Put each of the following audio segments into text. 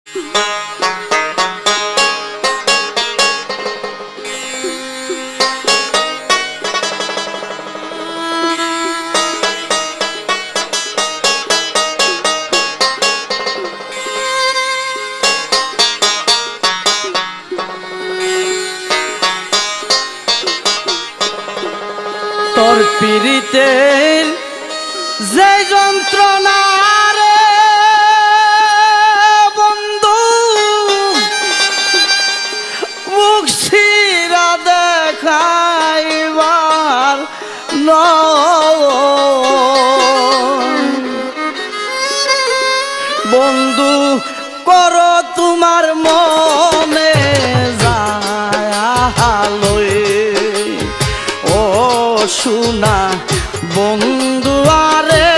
তোর পীড়িতের যে যন্ত্রণা রে বন্ধু, মুখ শিরা দেখাইবার বন্ধু করো তোমার মনে যায় ও সোনা বন্ধু আরে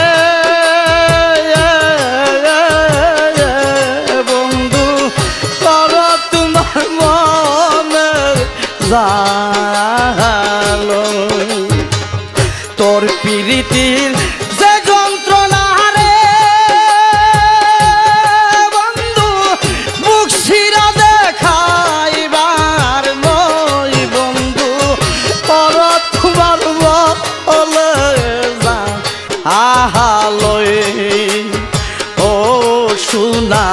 বন্ধু করো তোমার মনে যায় তোর পীড়িতির যে যন্ত্রণা রে বন্ধু মুখ শিরা দেখাইবার নয় বন্ধু করো তোমার বলে আহালয় ও সোনা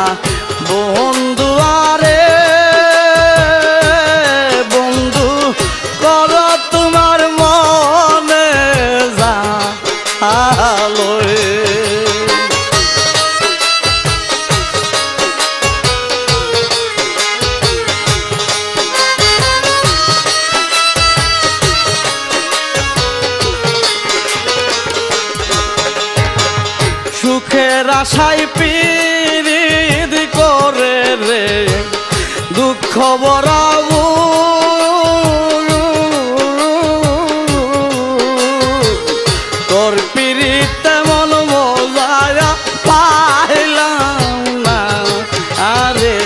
বন্ধু আরে বন্ধু করো তোমার মনে যা আলোয় সুখের আশায় পীড়িত করে রে দুঃখ বরাবো তোর পীড়িত তেমন মজায়া পাইলাম না আরে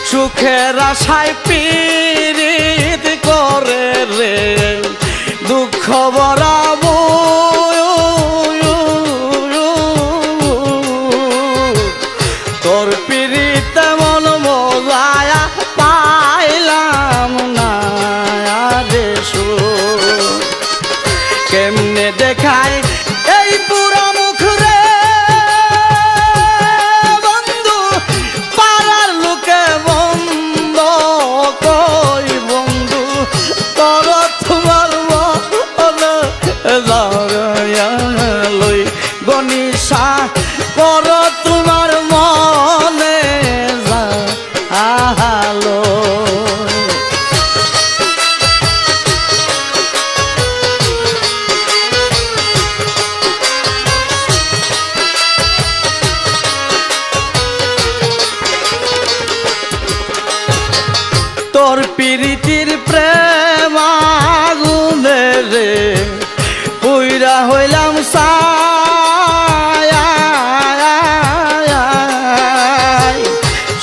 সুখের আশায় পীড়িত করে রে দুঃখ বরাবো তোর পীড়িত তেমন মজায়া পাইলাম না রে কেমনে দেখায় এই পুরা মুখ রে বন্ধু পাড়ার লোকে বন্ধ কই বন্ধু তোর তোমার লই গনিশা কর তোমার মনে যা আলো তোর পীড়িতির প্রেম আগুনে রে পুইরা হইলাম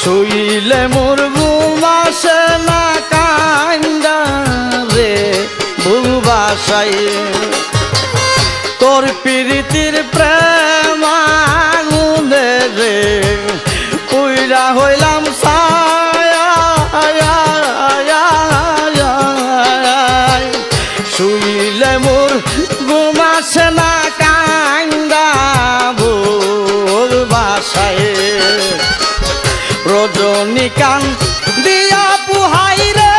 শুইলে মোর ঘুম আসে না কান্দা রে ভুবাসাই তোর পীড়িতির প্রেম আগুনে রে পুইরা হইলাম শুইলে মোর ঘুম আসে না কান্দা ভোর বাসায় রজনীকান্ত দিয়া পুহাই রে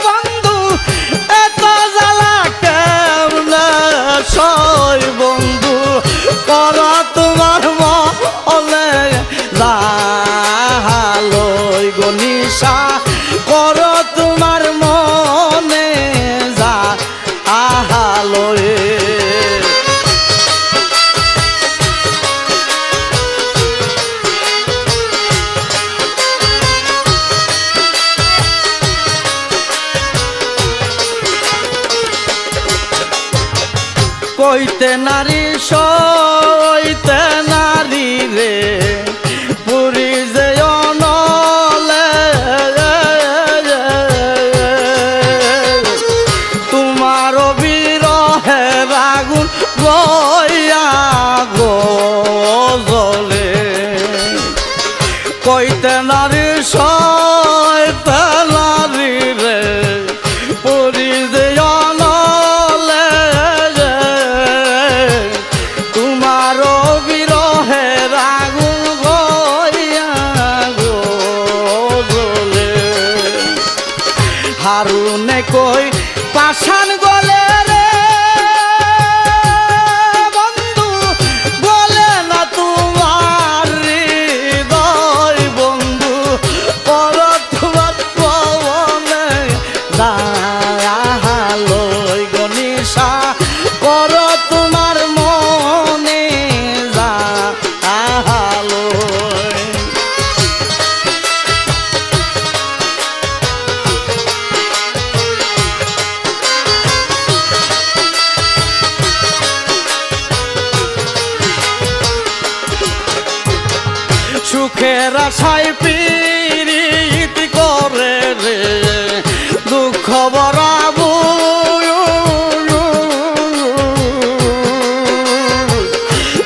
বন্ধু এত জ্বালা কেমনে সয় বন্ধু কর তোমার মনে জালয় গনিশা কর তোমার মনে যা আহালয় কইতে নারী সইতে নারী রে পুরী যে অনলে তোমার বিরহের আগুন গয়া গো শৈতানারি শয়তানারি রে পরি দেয়ালে তোমার বিরহে আগুন গইয়া গো জ্বলে হারুনে কই পাষাণ গলে রে বন্ধু বলে না তোমার হৃদয় বন্ধু পর তোমার পবনে দায়ালয় গনিশা কর তোমার মনে দায়ালয় সুখের আশায় পীড়িত করে রে দুঃখ বরাবু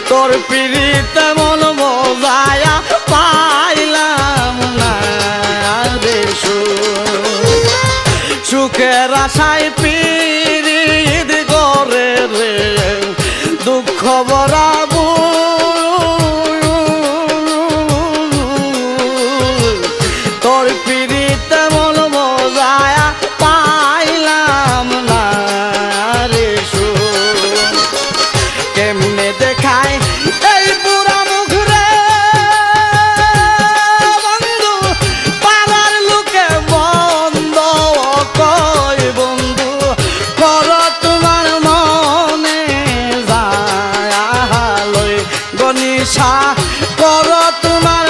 তোর পীড়িতে মন বোঝায়া পাইলাম না রে সুখের আশায় পীড়িত করে রে দুঃখ বরাবু তোর পিড়িতে মন বোঝায়া পাইলাম না রে কেমনে দেখায় এই বুড়া মুখ রে বন্ধু পাড়ার লোকে বন্ধ কই বন্ধু কর তোমার মনে যায় গনিশা কর তোমার